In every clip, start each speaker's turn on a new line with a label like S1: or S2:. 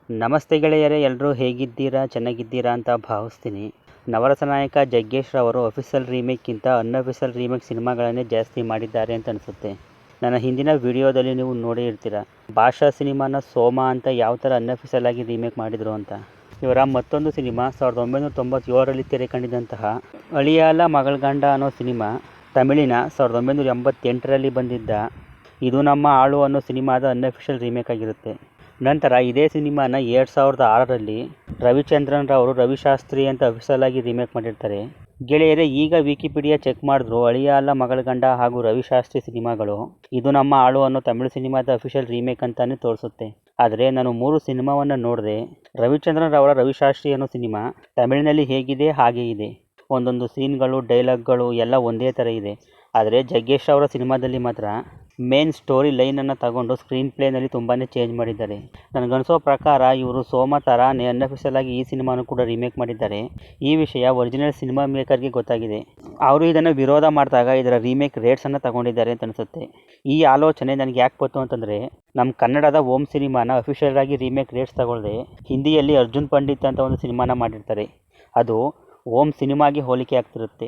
S1: ನಮಸ್ತೆ ಗೆಳೆಯರೇ, ಎಲ್ಲರೂ ಹೇಗಿದ್ದೀರಾ? ಚೆನ್ನಾಗಿದ್ದೀರಾ ಅಂತ ಭಾವಿಸ್ತೀನಿ. ನವರಸ ನಾಯಕ ಜಗ್ಗೇಶ್ ರವರು ಅಫಿಷಿಯಲ್ ರೀಮೇಕ್ಗಿಂತ ಅನ್ಅಫಿಷಿಯಲ್ ರೀಮೇಕ್ ಸಿನಿಮಾಗಳನ್ನೇ ಜಾಸ್ತಿ ಮಾಡಿದ್ದಾರೆ ಅಂತ ಅನಿಸುತ್ತೆ. ನನ್ನ ಹಿಂದಿನ ವಿಡಿಯೋದಲ್ಲಿ ನೀವು ನೋಡಿ ಇರ್ತೀರ, ಭಾಷಾ ಸಿನಿಮಾನ ಸೋಮ ಅಂತ ಯಾವ ಥರ ಅನ್ಅಫಿಷಿಯಲ್ ಆಗಿ ರೀಮೇಕ್ ಮಾಡಿದರು ಅಂತ. ಇವರ ಮತ್ತೊಂದು ಸಿನಿಮಾ 1997ರಲ್ಲಿ ತೆರೆ ಕಂಡಿದ್ದಂತಹ ಅಳಿಯಾಲ ಮಗಳ ಗಂಡ ಅನ್ನೋ ಸಿನಿಮಾ ತಮಿಳಿನ 1988ರಲ್ಲಿ ಬಂದಿದ್ದ ಇದು ನಮ್ಮ ಆಳು ಅನ್ನೋ ಸಿನಿಮಾದ ಅನ್ಅಫಿಷಿಯಲ್ ರೀಮೇಕ್ ಆಗಿರುತ್ತೆ. ನಂತರ ಇದೇ ಸಿನಿಮಾನ 2006ರಲ್ಲಿ ರವಿಚಂದ್ರನ್ ರವರು ರವಿಶಾಸ್ತ್ರಿ ಅಂತ ಅಫಿಷಿಯಲ್ ಆಗಿ ರೀಮೇಕ್ ಮಾಡಿರ್ತಾರೆ. ಗೆಳೆಯರೇ, ಈಗ ವಿಕಿಪೀಡಿಯಾ ಚೆಕ್ ಮಾಡಿದ್ರು ಅಳಿಯಾಲ ಮಗಳ ಗಂಡ ಹಾಗೂ ರವಿಶಾಸ್ತ್ರಿ ಸಿನಿಮಾಗಳು ಇದು ನಮ್ಮ ಆಳು ಅನ್ನೋ ತಮಿಳು ಸಿನಿಮಾದ ಅಫಿಷಿಯಲ್ ರೀಮೇಕ್ ಅಂತಾನೆ ತೋರಿಸುತ್ತೆ. ಆದರೆ ನಾನು 3 ಸಿನಿಮಾವನ್ನು ನೋಡಿದೆ. ರವಿಚಂದ್ರನ್ ರವರ ರವಿಶಾಸ್ತ್ರಿ ಅನ್ನೋ ಸಿನಿಮಾ ತಮಿಳಿನಲ್ಲಿ ಹೇಗಿದೆ ಹಾಗೇ ಇದೆ. ಒಂದೊಂದು ಸೀನ್ಗಳು, ಡೈಲಾಗ್ಗಳು ಎಲ್ಲ ಒಂದೇ ಥರ ಇದೆ. ಆದರೆ ಜಗ್ಗೇಶ್ ಅವರ ಸಿನಿಮಾದಲ್ಲಿ ಮಾತ್ರ ಮೇನ್ ಸ್ಟೋರಿ ಲೈನನ್ನು ತಗೊಂಡು ಸ್ಕ್ರೀನ್ ಪ್ಲೇನಲ್ಲಿ ತುಂಬಾ ಚೇಂಜ್ ಮಾಡಿದ್ದಾರೆ. ನನಗನ್ಸೋ ಪ್ರಕಾರ ಇವರು ಸೋಮ ಥರಾನೇ ಅನ್ಅಫಿಷಿಯಲ್ ಆಗಿ ಈ ಸಿನಿಮಾನು ಕೂಡ ರೀಮೇಕ್ ಮಾಡಿದ್ದಾರೆ. ಈ ವಿಷಯ ಒರಿಜಿನಲ್ ಸಿನಿಮಾ ಮೇಕರ್ಗೆ ಗೊತ್ತಾಗಿದೆ. ಅವರು ಇದನ್ನು ವಿರೋಧ ಮಾಡಿದಾಗ ಇದರ ರೀಮೇಕ್ ರೇಟ್ಸನ್ನು ತಗೊಂಡಿದ್ದಾರೆ ಅಂತ ಅನಿಸುತ್ತೆ. ಈ ಆಲೋಚನೆ ನನಗೆ ಯಾಕೆ ಬಂತು ಅಂತಂದರೆ, ನಮ್ಮ ಕನ್ನಡದ ಓಂ ಸಿನಿಮಾನ ಅಫಿಷಿಯಲ್ ಆಗಿ ರೀಮೇಕ್ ರೇಟ್ಸ್ ತಗೊಳ್ಳದೆ ಹಿಂದಿಯಲ್ಲಿ ಅರ್ಜುನ್ ಪಂಡಿತ್ ಅಂತ ಒಂದು ಸಿನಿಮಾನ ಮಾಡಿರ್ತಾರೆ. ಅದು ಓಂ ಸಿನಿಮಾಗೆ ಹೋಲಿಕೆ ಆಗ್ತಿರುತ್ತೆ.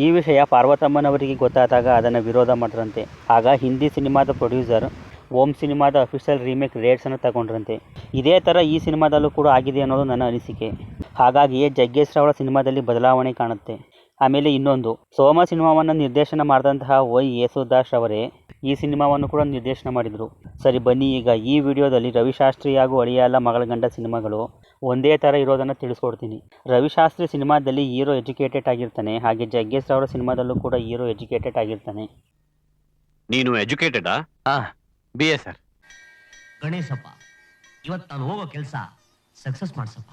S1: ಈ ವಿಷಯ ಪಾರ್ವತಮ್ಮನವರಿಗೆ ಗೊತ್ತಾದಾಗ ಅದನ್ನು ವಿರೋಧ ಮಾಡ್ರಂತೆ. ಆಗ ಹಿಂದಿ ಸಿನಿಮಾದ ಪ್ರೊಡ್ಯೂಸರ್ ಓಂ ಸಿನಿಮಾದ ಅಫಿಷಿಯಲ್ ರೀಮೇಕ್ ರೇಟ್ಸನ್ನು ತಗೊಂಡ್ರಂತೆ. ಇದೇ ಥರ ಈ ಸಿನಿಮಾದಲ್ಲೂ ಕೂಡ ಆಗಿದೆ ಅನ್ನೋದು ನನ್ನ ಅನಿಸಿಕೆ. ಹಾಗಾಗಿಯೇ ಜಗ್ಗೇಶ್ ರವರ ಸಿನಿಮಾದಲ್ಲಿ ಬದಲಾವಣೆ ಕಾಣುತ್ತೆ. ಆಮೇಲೆ ಇನ್ನೊಂದು, ಸೋಮ ಸಿನಿಮಾವನ್ನು ನಿರ್ದೇಶನ ಮಾಡಿದಂತಹ ವೈ ಯೇಸುದಾಸ್ ಅವರೇ ಈ ಸಿನಿಮಾವನ್ನು ಕೂಡ ನಿರ್ದೇಶನ ಮಾಡಿದರು. ಸರಿ, ಬನ್ನಿ ಈಗ ಈ ವಿಡಿಯೋದಲ್ಲಿ ರವಿಶಾಸ್ತ್ರಿ ಹಾಗೂ ಅಳಿಯಾಲ ಮಗಳ ಗಂಡ ಸಿನಿಮಾಗಳು ಒಂದೇ ಥರ ಇರೋದನ್ನು ತಿಳಿಸ್ಕೊಡ್ತೀನಿ. ರವಿಶಾಸ್ತ್ರಿ ಸಿನಿಮಾದಲ್ಲಿ ಹೀರೋ ಎಜುಕೇಟೆಡ್ ಆಗಿರ್ತಾನೆ, ಹಾಗೆ ಜಗ್ಗೇಶ್ ಅವರ ಸಿನಿಮಾದಲ್ಲೂ ಕೂಡ ಹೀರೋ ಎಜುಕೇಟೆಡ್ ಆಗಿರ್ತಾನೆ.
S2: ನೀನು ಎಜುಕೇಟೆಡಾ? BA sir.
S3: ಗಣೇಶಪ್ಪ, ಇವತ್ತು ನಾನು ಹೋಗೋ ಕೆಲಸ ಸಕ್ಸಸ್ ಮಾಡ್ಸಪ್ಪ.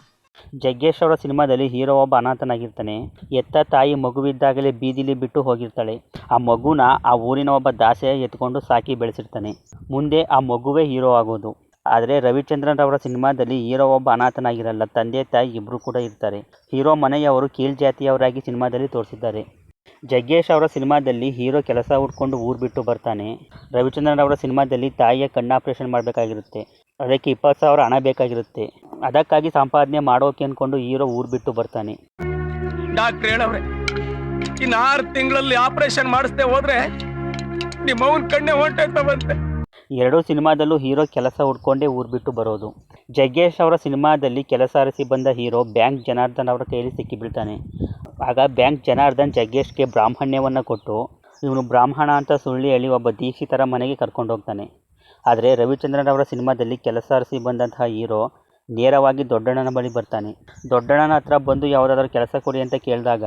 S1: ಜಗ್ಗೇಶ್ ಅವರ ಸಿನಿಮಾದಲ್ಲಿ ಹೀರೋ ಒಬ್ಬ ಅನಾಥನಾಗಿರ್ತಾನೆ. ಎತ್ತ ತಾಯಿ ಮಗುವಿದ್ದಾಗಲೇ ಬೀದಿಲಿ ಬಿಟ್ಟು ಹೋಗಿರ್ತಾಳೆ. ಆ ಮಗುನ ಆ ಊರಿನ ಒಬ್ಬ ದಾಸೆ ಎತ್ಕೊಂಡು ಸಾಕಿ ಬೆಳೆಸಿರ್ತಾನೆ. ಮುಂದೆ ಆ ಮಗುವೇ ಹೀರೋ ಆಗೋದು. ಆದರೆ ರವಿಚಂದ್ರನ್ ರವರ ಸಿನಿಮಾದಲ್ಲಿ ಹೀರೋ ಒಬ್ಬ ಅನಾಥನಾಗಿರಲ್ಲ, ತಂದೆ ತಾಯಿ ಇಬ್ಬರು ಕೂಡ ಇರ್ತಾರೆ. ಹೀರೋ ಮನೆಯವರು ಕೀಳ್ಜಾತಿಯವರಾಗಿ ಸಿನಿಮಾದಲ್ಲಿ ತೋರಿಸಿದ್ದಾರೆ. ಜಗ್ಗೇಶ್ ಅವರ ಸಿನಿಮಾದಲ್ಲಿ ಹೀರೋ ಕೆಲಸ ಹುಡ್ಕೊಂಡು ಊರು ಬಿಟ್ಟು ಬರ್ತಾನೆ. ರವಿಚಂದ್ರನ್ ಅವರ ಸಿನಿಮಾದಲ್ಲಿ ತಾಯಿಯ ಕಣ್ಣು ಆಪರೇಷನ್ ಮಾಡಬೇಕಾಗಿರುತ್ತೆ. ಅದಕ್ಕೆ 20,000 ಹಣ ಬೇಕಾಗಿರುತ್ತೆ. ಅದಕ್ಕಾಗಿ ಸಂಪಾದನೆ ಮಾಡೋಕೆ ಅಂದ್ಕೊಂಡು ಹೀರೋ ಊರು ಬಿಟ್ಟು ಬರ್ತಾನೆ.
S4: ಡಾಕ್ಟ್ರ್ ಹೇಳವ್ರೆ, ಇನ್ನು 6 ತಿಂಗಳಲ್ಲಿ ಆಪರೇಷನ್ ಮಾಡಿಸ್ದೆ ಹೋದ್ರೆ ನಿಮ್ಮ ಅವನ ಕಣ್ಣೆ ಹೊಂಟೋಯ್ತಾ ಬಂತೆ.
S1: 2 ಸಿನಿಮಾದಲ್ಲೂ ಹೀರೋ ಕೆಲಸ ಹುಡ್ಕೊಂಡೇ ಊರು ಬಿಟ್ಟು ಬರೋದು. ಜಗ್ಗೇಶ್ ಅವರ ಸಿನಿಮಾದಲ್ಲಿ ಕೆಲಸ ಅರಸಿ ಬಂದ ಹೀರೋ ಬ್ಯಾಂಕ್ ಜನಾರ್ದನ್ ಅವರ ಕೈಯಲ್ಲಿ ಸಿಕ್ಕಿಬೀಳ್ತಾನೆ. ಆಗ ಬ್ಯಾಂಕ್ ಜನಾರ್ದನ್ ಜಗ್ಗೇಶ್ಗೆ ಬ್ರಾಹ್ಮಣ್ಯವನ್ನು ಕೊಟ್ಟು ಇವನು ಬ್ರಾಹ್ಮಣ ಅಂತ ಸುಳ್ಳಿ ಹೇಳಿ ಒಬ್ಬ ದೀಕ್ಷಿತರ ಮನೆಗೆ ಕರ್ಕೊಂಡು ಹೋಗ್ತಾನೆ. ಆದರೆ ರವಿಚಂದ್ರನ್ ಅವರ ಸಿನಿಮಾದಲ್ಲಿ ಕೆಲಸ ಅರಸಿ ಬಂದಂತಹ ಹೀರೋ ನೇರವಾಗಿ ದೊಡ್ಡಣ್ಣನ ಬಳಿ ಬರ್ತಾನೆ. ದೊಡ್ಡಣ್ಣನ ಹತ್ರ ಬಂದು ಯಾವುದಾದ್ರೂ ಕೆಲಸ ಕೊಡಿ ಅಂತ ಕೇಳಿದಾಗ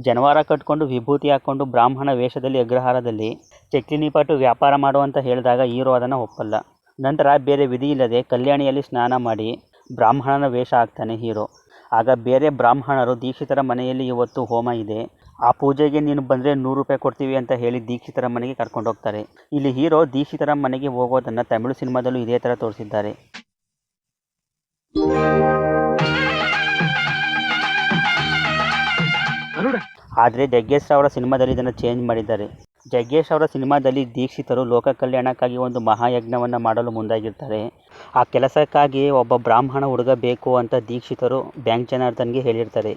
S1: ಜನವಾರ ಕಟ್ಕೊಂಡು ವಿಭೂತಿ ಹಾಕ್ಕೊಂಡು ಬ್ರಾಹ್ಮಣ ವೇಷದಲ್ಲಿ ಅಗ್ರಹಾರದಲ್ಲಿ ಚಕ್ಲಿ ಪಟ್ಟು ವ್ಯಾಪಾರ ಮಾಡುವಂತ ಹೇಳಿದಾಗ ಹೀರೋ ಅದನ್ನು ಒಪ್ಪಲ್ಲ. ನಂತರ ಬೇರೆ ವಿಧಿ ಇಲ್ಲದೆ ಕಲ್ಯಾಣಿಯಲ್ಲಿ ಸ್ನಾನ ಮಾಡಿ ಬ್ರಾಹ್ಮಣನ ವೇಷ ಹಾಕ್ತಾನೆ ಹೀರೋ. ಆಗ ಬೇರೆ ಬ್ರಾಹ್ಮಣರು ದೀಕ್ಷಿತರ ಮನೆಯಲ್ಲಿ ಇವತ್ತು ಹೋಮ ಇದೆ, ಆ ಪೂಜೆಗೆ ನೀನು ಬಂದರೆ 100 ರೂಪಾಯಿ ಕೊಡ್ತೀವಿ ಅಂತ ಹೇಳಿ ದೀಕ್ಷಿತರ ಮನೆಗೆ ಕರ್ಕೊಂಡು ಹೋಗ್ತಾರೆ. ಇಲ್ಲಿ ಹೀರೋ ದೀಕ್ಷಿತರ ಮನೆಗೆ ಹೋಗೋದನ್ನು ತಮಿಳು ಸಿನಿಮಾದಲ್ಲೂ ಇದೇ ಥರ ತೋರಿಸಿದ್ದಾರೆ. ಆದರೆ ಜಗ್ಗೇಶ್ ಅವರ ಸಿನಿಮಾದಲ್ಲಿ ಇದನ್ನು ಚೇಂಜ್ ಮಾಡಿದ್ದಾರೆ. ಜಗ್ಗೇಶ್ ಅವರ ಸಿನಿಮಾದಲ್ಲಿ ದೀಕ್ಷಿತರು ಲೋಕ ಕಲ್ಯಾಣಕ್ಕಾಗಿ ಒಂದು ಮಹಾಯಜ್ಞವನ್ನು ಮಾಡಲು ಮುಂದಾಗಿರ್ತಾರೆ. ಆ ಕೆಲಸಕ್ಕಾಗಿ ಒಬ್ಬ ಬ್ರಾಹ್ಮಣ ಹುಡುಗ ಬೇಕು ಅಂತ ದೀಕ್ಷಿತರು ಬ್ಯಾಂಕ್ ಜನಾರ್ದನ್ಗೆ ಹೇಳಿರ್ತಾರೆ.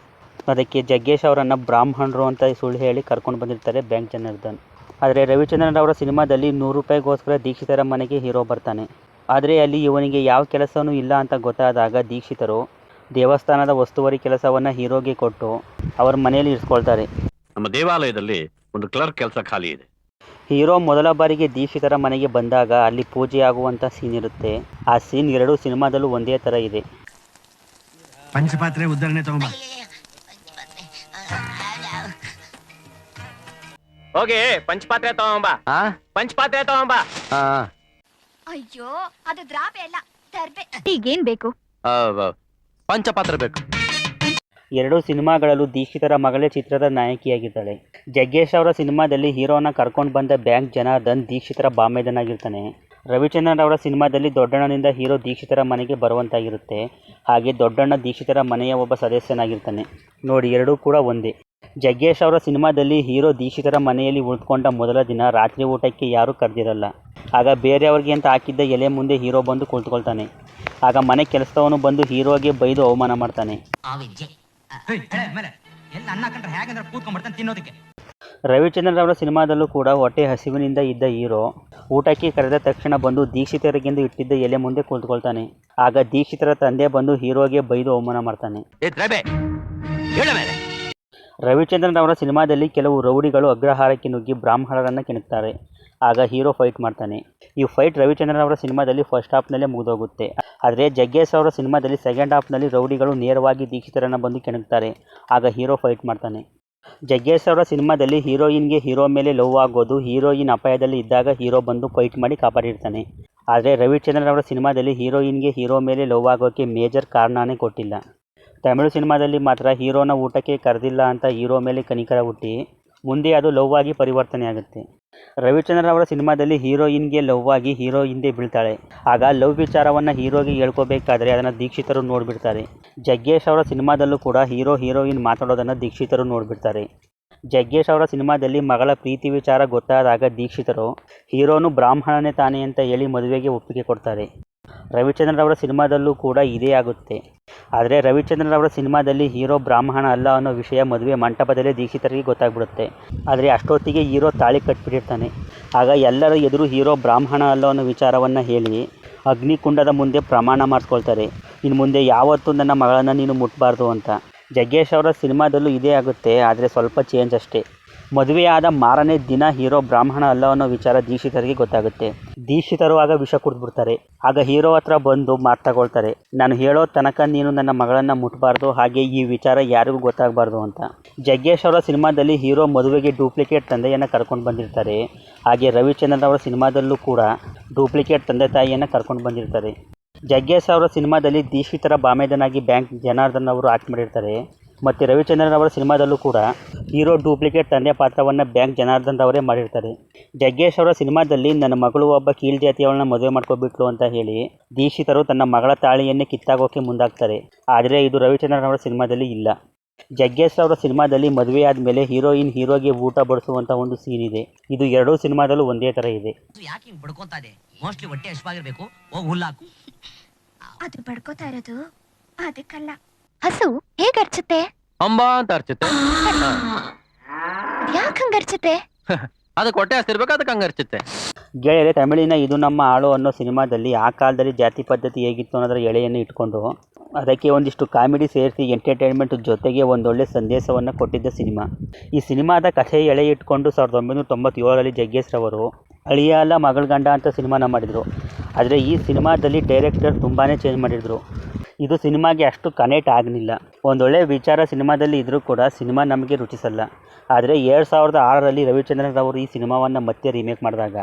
S1: ಅದಕ್ಕೆ ಜಗ್ಗೇಶ್ ಅವರನ್ನು ಬ್ರಾಹ್ಮಣರು ಅಂತ ಸುಳ್ಳು ಹೇಳಿ ಕರ್ಕೊಂಡು ಬಂದಿರ್ತಾರೆ ಬ್ಯಾಂಕ್ ಜನಾರ್ದನ್. ಆದರೆ ರವಿಚಂದ್ರನ್ ಅವರ ಸಿನಿಮಾದಲ್ಲಿ 100 ರೂಪಾಯಿಗೋಸ್ಕರ ದೀಕ್ಷಿತರ ಮನೆಗೆ ಹೀರೋ ಬರ್ತಾನೆ. ಆದರೆ ಅಲ್ಲಿ ಇವನಿಗೆ ಯಾವ ಕೆಲಸವೂ ಇಲ್ಲ ಅಂತ ಗೊತ್ತಾದಾಗ ದೀಕ್ಷಿತರು ದೇವಸ್ಥಾನದ ಒಸ್ತುವರಿ ಕೆಲಸವನ್ನು ಹೀರೋಗೆ ಕೊಟ್ಟು ಅವರ ಮನೆಯಲ್ಲಿ ಇರಿಸ್ಕೊಳ್ತಾರೆ.
S2: ನಮ್ಮ ದೇವಾಲಯದಲ್ಲಿ ಒಂದು ಕ್ಲರ್ಕ್ ಕೆಲಸ ಖಾಲಿ ಇದೆ.
S1: ಹೀರೋ ಮೊದಲ ಬಾರಿಗೆ ದೀಕ್ಷಿತರ ಮನೆಗೆ ಬಂದಾಗ ಅಲ್ಲಿ ಪೂಜೆ ಆಗುವಂಥ ಸೀನ್ ಇರುತ್ತೆ. ಆ ಸೀನ್ 2 ಸಿನಿಮಾದಲ್ಲೂ ಒಂದೇ ಥರ ಇದೆ.
S3: ಪಂಚಪಾತ್ರೆ ಉದ್ಧರಣೆ ತಗೊಂಬ.
S4: ಹೋಗಿ ಪಂಚಪಾತ್ರೆ ತಗೊಂಬ. ಪಂಚಪಾತ್ರೆ ತಗೊಂಬ.
S5: ಅಯ್ಯೋ, ಅದು ದ್ರಾಬೆ ಅಲ್ಲ, ತರ್ಬೆ. ಈಗೇನ್ ಬೇಕು?
S2: ಪಂಚಪಾತ್ರೆ ಬೇಕು.
S1: 2 ಸಿನಿಮಾಗಳಲ್ಲೂ ದೀಕ್ಷಿತರ ಮಗಳೇ ಚಿತ್ರದ ನಾಯಕಿಯಾಗಿದ್ದಾಳೆ. ಜಗ್ಗೇಶ್ ಅವರ ಸಿನಿಮಾದಲ್ಲಿ ಹೀರೋನ ಕರ್ಕೊಂಡು ಬಂದ ಬ್ಯಾಂಕ್ ಜನಾರ್ದನ್ ದೀಕ್ಷಿತರ ಬಾಮೇದನಾಗಿರ್ತಾನೆ. ರವಿಚಂದ್ರನ್ ಅವರ ಸಿನಿಮಾದಲ್ಲಿ ದೊಡ್ಡಣ್ಣನಿಂದ ಹೀರೋ ದೀಕ್ಷಿತರ ಮನೆಗೆ ಬರುವಂತಾಗಿರುತ್ತೆ. ಹಾಗೆ ದೊಡ್ಡಣ್ಣ ದೀಕ್ಷಿತರ ಮನೆಯ ಒಬ್ಬ ಸದಸ್ಯನಾಗಿರ್ತಾನೆ. ನೋಡಿ, 2 ಕೂಡ ಒಂದೇ. ಜಗ್ಗೇಶ್ ಅವರ ಸಿನಿಮಾದಲ್ಲಿ ಹೀರೋ ದೀಕ್ಷಿತರ ಮನೆಯಲ್ಲಿ ಉಳಿದುಕೊಂಡ ಮೊದಲ ದಿನ ರಾತ್ರಿ ಊಟಕ್ಕೆ ಯಾರೂ ಕರೆದಿರಲ್ಲ. ಆಗ ಬೇರೆಯವ್ರಿಗೆ ಅಂತ ಹಾಕಿದ್ದ ಎಲೆ ಮುಂದೆ ಹೀರೋ ಬಂದು ಕುಳಿತುಕೊಳ್ತಾನೆ. ಆಗ ಮನೆ ಕೆಲಸದವನು ಬಂದು ಹೀರೋಗೆ ಬೈದು ಅವಮಾನ ಮಾಡ್ತಾನೆ.
S3: ಎಲ್ಲ ಅನ್ನ ಕಂಡ್ರೆ ಹೇಗಂದ್ರೆ ಕೂತ್ಕೊಂಡ್ಬಿಡ್ತಾನೆ ತಿನ್ನೋದಕ್ಕೆ.
S1: ರವಿಚಂದ್ರನ್ ಅವರ ಸಿನಿಮಾದಲ್ಲೂ ಕೂಡ ಹೊಟ್ಟೆ ಹಸಿವಿನಿಂದ ಇದ್ದ ಹೀರೋ ಊಟಕ್ಕೆ ಕರೆದ ತಕ್ಷಣ ಬಂದು ದೀಕ್ಷಿತರಿಗೆಂದು ಇಟ್ಟಿದ್ದ ಎಲೆ ಮುಂದೆ ಕುಳಿತುಕೊಳ್ತಾನೆ. ಆಗ ದೀಕ್ಷಿತರ ತಂದೆ ಬಂದು ಹೀರೋಗೆ ಬೈದು ಅವಮಾನ ಮಾಡ್ತಾನೆ. ರವಿಚಂದ್ರನ್ ಅವರ ಸಿನಿಮಾದಲ್ಲಿ ಕೆಲವು ರೌಡಿಗಳು ಅಗ್ರಹಾರಕ್ಕೆ ನುಗ್ಗಿ ಬ್ರಾಹ್ಮಣರನ್ನು ಕೆಣಕ್ತಾರೆ. ಆಗ ಹೀರೋ ಫೈಟ್ ಮಾಡ್ತಾನೆ. ಈ ಫೈಟ್ ರವಿಚಂದ್ರನ್ ಅವರ ಸಿನಿಮಾದಲ್ಲಿ ಫಸ್ಟ್ ಹಾಫ್ನಲ್ಲೇ ಮುಗಿದೋಗುತ್ತೆ. ಆದರೆ ಜಗ್ಗೇಶ್ ಅವರ ಸಿನಿಮಾದಲ್ಲಿ ಸೆಕೆಂಡ್ ಹಾಫ್ನಲ್ಲಿ ರೌಡಿಗಳು ನೇರವಾಗಿ ದೀಕ್ಷಿತರನ್ನು ಬಂದು ಕೆಣಕ್ತಾರೆ. ಆಗ ಹೀರೋ ಫೈಟ್ ಮಾಡ್ತಾನೆ. ಜಗ್ಗೇಶ್ ಅವರ ಸಿನಿಮಾದಲ್ಲಿ ಹೀರೋಯಿನ್ಗೆ ಹೀರೋ ಮೇಲೆ ಲವ್ ಆಗೋದು, ಹೀರೋಯಿನ್ ಅಪಾಯದಲ್ಲಿ ಇದ್ದಾಗ ಹೀರೋ ಬಂದು ಫೈಟ್ ಮಾಡಿ ಕಾಪಾಡಿರ್ತಾನೆ. ಆದರೆ ರವಿಚಂದ್ರನ್ ಅವರ ಸಿನಿಮಾದಲ್ಲಿ ಹೀರೋಯಿನ್ಗೆ ಹೀರೋ ಮೇಲೆ ಲವ್ ಆಗೋಕ್ಕೆ ಮೇಜರ್ ಕಾರಣನೇ ಕೊಟ್ಟಿಲ್ಲ. ತಮಿಳು ಸಿನಿಮಾದಲ್ಲಿ ಮಾತ್ರ ಹೀರೋನ ಊಟಕ್ಕೆ ಕರೆದಿಲ್ಲ ಅಂತ ಹೀರೋ ಮೇಲೆ ಕನಿಕರ ಹುಟ್ಟಿ ಮುಂದೆ ಅದು ಲವ್ ಆಗಿ ಪರಿವರ್ತನೆ ಆಗುತ್ತೆ. ರವಿಚಂದ್ರನ್ ಅವರ ಸಿನಿಮಾದಲ್ಲಿ ಹೀರೋಯಿನ್ಗೆ ಲವ್ ಆಗಿ ಹೀರೋ ಹಿಂದೆ ಬೀಳ್ತಾಳೆ. ಆಗ ಲವ್ ವಿಚಾರವನ್ನು ಹೀರೋಗೆ ಹೇಳ್ಕೋಬೇಕಾದ್ರೆ ಅದನ್ನು ದೀಕ್ಷಿತರು ನೋಡಿಬಿಡ್ತಾರೆ. ಜಗ್ಗೇಶ್ ಅವರ ಸಿನಿಮಾದಲ್ಲೂ ಕೂಡ ಹೀರೋಯಿನ್ ಮಾತಾಡೋದನ್ನು ದೀಕ್ಷಿತರು ನೋಡಿಬಿಡ್ತಾರೆ. ಜಗ್ಗೇಶ್ ಅವರ ಸಿನಿಮಾದಲ್ಲಿ ಮಗಳ ಪ್ರೀತಿ ವಿಚಾರ ಗೊತ್ತಾದಾಗ ದೀಕ್ಷಿತರು ಹೀರೋನು ಬ್ರಾಹ್ಮಣನೇ ತಾನೆ ಅಂತ ಹೇಳಿ ಮದುವೆಗೆ ಒಪ್ಪಿಗೆ ಕೊಡ್ತಾರೆ. ರವಿಚಂದ್ರನ್ ಅವರ ಸಿನಿಮಾದಲ್ಲೂ ಕೂಡ ಇದೇ ಆಗುತ್ತೆ. ಆದರೆ ರವಿಚಂದ್ರನ್ ಅವರ ಸಿನಿಮಾದಲ್ಲಿ ಹೀರೋ ಬ್ರಾಹ್ಮಣ ಅಲ್ಲ ಅನ್ನೋ ವಿಷಯ ಮದುವೆ ಮಂಟಪದಲ್ಲೇ ದೀಕ್ಷಿತರಿಗೆ ಗೊತ್ತಾಗ್ಬಿಡುತ್ತೆ. ಆದರೆ ಅಷ್ಟೊತ್ತಿಗೆ ಹೀರೋ ತಾಳಿ ಕಟ್ಬಿಟ್ಟಿರ್ತಾನೆ. ಆಗ ಎಲ್ಲರ ಎದುರು ಹೀರೋ ಬ್ರಾಹ್ಮಣ ಅಲ್ಲ ಅನ್ನೋ ವಿಚಾರವನ್ನು ಹೇಳಿ ಅಗ್ನಿಕುಂಡದ ಮುಂದೆ ಪ್ರಮಾಣ ಮಾಡಿಸ್ಕೊಳ್ತಾರೆ. ಇನ್ನು ಮುಂದೆ ಯಾವತ್ತೂ ನನ್ನ ಮಗಳನ್ನು ನೀನು ಮುಟ್ಬಾರ್ದು ಅಂತ. ಜಗ್ಗೇಶ್ ಅವರ ಸಿನಿಮಾದಲ್ಲೂ ಇದೇ ಆಗುತ್ತೆ, ಆದರೆ ಸ್ವಲ್ಪ ಚೇಂಜ್ ಅಷ್ಟೇ. ಮದುವೆಯಾದ ಮಾರನೇ ದಿನ ಹೀರೋ ಬ್ರಾಹ್ಮಣ ಅಲ್ಲ ಅನ್ನೋ ವಿಚಾರ ದೀಕ್ಷಿತರಿಗೆ ಗೊತ್ತಾಗುತ್ತೆ. ದೀಕ್ಷಿತರು ಆಗ ವಿಷ ಕುಡಿದ್ಬಿಡ್ತಾರೆ. ಆಗ ಹೀರೋ ಹತ್ರ ಬಂದು ಮಾತಾಡ್ಕೊಳ್ತಾರೆ, ನಾನು ಹೇಳೋ ತನಕ ನೀನು ನನ್ನ ಮಗಳನ್ನು ಮುಟ್ಬಾರ್ದು, ಹಾಗೆ ಈ ವಿಚಾರ ಯಾರಿಗೂ ಗೊತ್ತಾಗಬಾರ್ದು ಅಂತ. ಜಗ್ಗೇಶ್ ಅವರ ಸಿನಿಮಾದಲ್ಲಿ ಹೀರೋ ಮದುವೆಗೆ ಡೂಪ್ಲಿಕೇಟ್ ತಂದೆಯನ್ನು ಕರ್ಕೊಂಡು ಬಂದಿರ್ತಾರೆ. ಹಾಗೆ ರವಿಚಂದ್ರನ್ ಅವರ ಸಿನಿಮಾದಲ್ಲೂ ಕೂಡ ಡೂಪ್ಲಿಕೇಟ್ ತಂದೆ ತಾಯಿಯನ್ನು ಕರ್ಕೊಂಡು ಬಂದಿರ್ತಾರೆ. ಜಗ್ಗೇಶ್ ಅವರ ಸಿನಿಮಾದಲ್ಲಿ ದೀಕ್ಷಿತರ ಬಾಮೇದನಾಗಿ ಬ್ಯಾಂಕ್ ಜನಾರ್ದನ್ ಅವರು ಆಕ್ಟ್ ಮಾಡಿರ್ತಾರೆ. ಮತ್ತು ರವಿಚಂದ್ರನ್ ಅವರ ಸಿನಿಮಾದಲ್ಲೂ ಕೂಡ ಹೀರೋ ಡೂಪ್ಲಿಕೇಟ್ ತಂದೆ ಪಾತ್ರವನ್ನು ಬ್ಯಾಂಕ್ ಜನಾರ್ದನ್ ಅವರೇ ಮಾಡಿರ್ತಾರೆ. ಜಗ್ಗೇಶ್ ಅವರ ಸಿನಿಮಾದಲ್ಲಿ ನನ್ನ ಮಗಳು ಒಬ್ಬ ಕೀಳ್ ಜಾತಿಯವಳನ್ನ ಮದುವೆ ಮಾಡ್ಕೊಬಿಟ್ಲು ಅಂತ ಹೇಳಿ ದೀಕ್ಷಿತರು ತನ್ನ ಮಗಳ ತಾಳಿಯನ್ನೇ ಕಿತ್ತಾಗೋಕ್ಕೆ ಮುಂದಾಗ್ತಾರೆ. ಆದರೆ ಇದು ರವಿಚಂದ್ರನ್ ಅವರ ಸಿನಿಮಾದಲ್ಲಿ ಇಲ್ಲ. ಜಗ್ಗೇಶ್ ಅವರ ಸಿನಿಮಾದಲ್ಲಿ ಮದುವೆ ಆದಮೇಲೆ ಹೀರೋಯಿನ್ ಹೀರೋಗೆ ಊಟ ಬಡಿಸುವಂಥ ಒಂದು ಸೀನ್ ಇದೆ. ಇದು ಎರಡೂ ಸಿನಿಮಾದಲ್ಲೂ ಒಂದೇ ಥರ ಇದೆ.
S3: ಯಾಕೆ ಹಿಂಗ್ ಬಡ್ಕೊಂತಾ ಇದೆ? ಮೋಸ್ಟ್ಲಿ ಹೊಟ್ಟೆ ಹಸಿವಾಗಿರ್ಬೇಕು. ಹೋಗಿ ಹುಲ್ಲಾಕು.
S5: ಅದು ಬಡ್ಕೋತಾ ಇರೋದು ಅದಕ್ಕಲ್ಲ. ಹಸು ಹೇಗೆ ಅರ್ಚುತ್ತೆ?
S2: ಅಂಬಾ ಅಂತ ಅರ್ಚುತ್ತೆ.
S5: ಯಾಕೆ ಹಂಗ ಅರ್ಚುತ್ತೆ?
S2: ಅದಕ್ಕೆ ಹೊಟ್ಟೆ ಹಸ್ತಿರ್ಬೇಕು, ಅದಕ್ಕೆ ಹಂಗ ಅರ್ಚುತ್ತೆ.
S1: ಗೆಳೆಯರೆ, ತಮಿಳಿನ ಇದು ನಮ್ಮ ಆಳು ಅನ್ನೋ ಸಿನಿಮಾದಲ್ಲಿ ಆ ಕಾಲದಲ್ಲಿ ಜಾತಿ ಪದ್ಧತಿ ಹೇಗಿತ್ತು ಅನ್ನೋದರ ಎಳೆಯನ್ನು ಇಟ್ಕೊಂಡು ಅದಕ್ಕೆ ಒಂದಿಷ್ಟು ಕಾಮಿಡಿ ಸೇರಿಸಿ ಎಂಟರ್ಟೈನ್ಮೆಂಟ್ ಜೊತೆಗೆ ಒಂದೊಳ್ಳೆ ಸಂದೇಶವನ್ನು ಕೊಟ್ಟಿದ್ದ ಸಿನಿಮಾ. ಈ ಸಿನಿಮಾದ ಕಥೆ ಎಳೆ ಇಟ್ಕೊಂಡು 1997ರಲ್ಲಿ ಜಗ್ಗೇಶ್ ರವರು ಅಳಿಯ ಅಲ್ಲ ಮಗಳ ಗಂಡ ಅಂತ ಸಿನಿಮಾನ ಮಾಡಿದರು. ಆದರೆ ಈ ಸಿನಿಮಾದಲ್ಲಿ ಡೈರೆಕ್ಟರ್ ತುಂಬಾ ಚೇಂಜ್ ಮಾಡಿದರು. ಇದು ಸಿನಿಮಾಗೆ ಅಷ್ಟು ಕನೆಕ್ಟ್ ಆಗಲಿಲ್ಲ. ಒಂದೊಳ್ಳೆ ವಿಚಾರ ಸಿನಿಮಾದಲ್ಲಿ ಇದ್ದರೂ ಕೂಡ ಸಿನಿಮಾ ನಮಗೆ ರುಚಿಸಲ್ಲ. ಆದರೆ 2006ರಲ್ಲಿ ರವಿಚಂದ್ರನ್ ಅವರು ಈ ಸಿನಿಮಾವನ್ನು ಮತ್ತೆ ರೀಮೇಕ್ ಮಾಡಿದಾಗ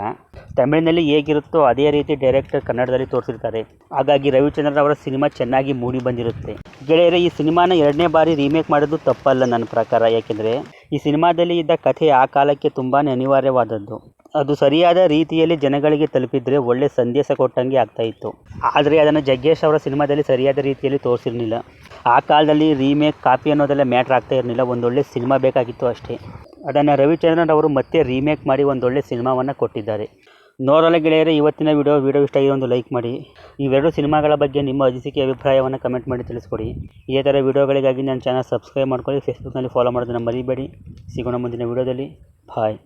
S1: ತಮಿಳಿನಲ್ಲಿ ಹೇಗಿರುತ್ತೋ ಅದೇ ರೀತಿ ಡೈರೆಕ್ಟರ್ ಕನ್ನಡದಲ್ಲಿ ತೋರಿಸಿರ್ತಾರೆ. ಹಾಗಾಗಿ ರವಿಚಂದ್ರನ್ ಅವರ ಸಿನಿಮಾ ಚೆನ್ನಾಗಿ ಮೂಡಿ ಬಂದಿರುತ್ತೆ. ಗೆಳೆಯರೆ, ಈ ಸಿನಿಮಾನ 2ನೇ ಬಾರಿ ರೀಮೇಕ್ ಮಾಡೋದು ತಪ್ಪಲ್ಲ ನನ್ನ ಪ್ರಕಾರ. ಯಾಕೆಂದರೆ ಈ ಸಿನಿಮಾದಲ್ಲಿ ಇದ್ದ ಕಥೆ ಆ ಕಾಲಕ್ಕೆ ತುಂಬಾ ಅನಿವಾರ್ಯವಾದದ್ದು. ಅದು ಸರಿಯಾದ ರೀತಿಯಲ್ಲಿ ಜನಗಳಿಗೆ ತಲುಪಿದರೆ ಒಳ್ಳೆ ಸಂದೇಶ ಕೊಟ್ಟಂಗೆ ಆಗ್ತಾಯಿತ್ತು. ಆದರೆ ಅದನ್ನು ಜಗ್ಗೇಶ್ ಅವರ ಸಿನಿಮಾದಲ್ಲಿ ಸರಿಯಾದ ರೀತಿಯಲ್ಲಿ ತೋರಿಸಿರಲಿಲ್ಲ. ಆ ಕಾಲದಲ್ಲಿ ರೀಮೇಕ್ ಕಾಪಿ ಅನ್ನೋದೆಲ್ಲ ಮ್ಯಾಟ್ರ್ ಆಗ್ತಾ ಇರಲಿಲ್ಲ. ಒಂದೊಳ್ಳೆ ಸಿನಿಮಾ ಬೇಕಾಗಿತ್ತು ಅಷ್ಟೇ. ಅದನ್ನು ರವಿಚಂದ್ರನ್ ಅವರು ಮತ್ತೆ ರೀಮೇಕ್ ಮಾಡಿ ಒಂದೊಳ್ಳೆ ಸಿನಿಮಾವನ್ನು ಕೊಟ್ಟಿದ್ದಾರೆ. ನೋಡೋಲ್ಲ ಗೆಳೆಯರೆ, ಇವತ್ತಿನ ವಿಡಿಯೋ ಇಷ್ಟ ಆಗಿ ಒಂದು ಲೈಕ್ ಮಾಡಿ. ಇವೆರಡು ಸಿನಿಮಾಗಳ ಬಗ್ಗೆ ನಿಮ್ಮ ಅನಿಸಿಕೆ ಅಭಿಪ್ರಾಯವನ್ನು ಕಮೆಂಟ್ ಮಾಡಿ ತಿಳಿಸ್ಕೊಡಿ. ಇದೇ ಥರ ವಿಡಿಯೋಗಳಿಗಾಗಿ ನನ್ನ ಚಾನಲ್ ಸಬ್ಸ್ಕ್ರೈಬ್ ಮಾಡ್ಕೊಳ್ಳಿ. ಫೇಸ್ಬುಕ್ನಲ್ಲಿ ಫಾಲೋ ಮಾಡೋದನ್ನು ಮರಿಬೇಡಿ. ಸಿಗೋಣ ಮುಂದಿನ ವಿಡಿಯೋದಲ್ಲಿ. ಬಾಯ್.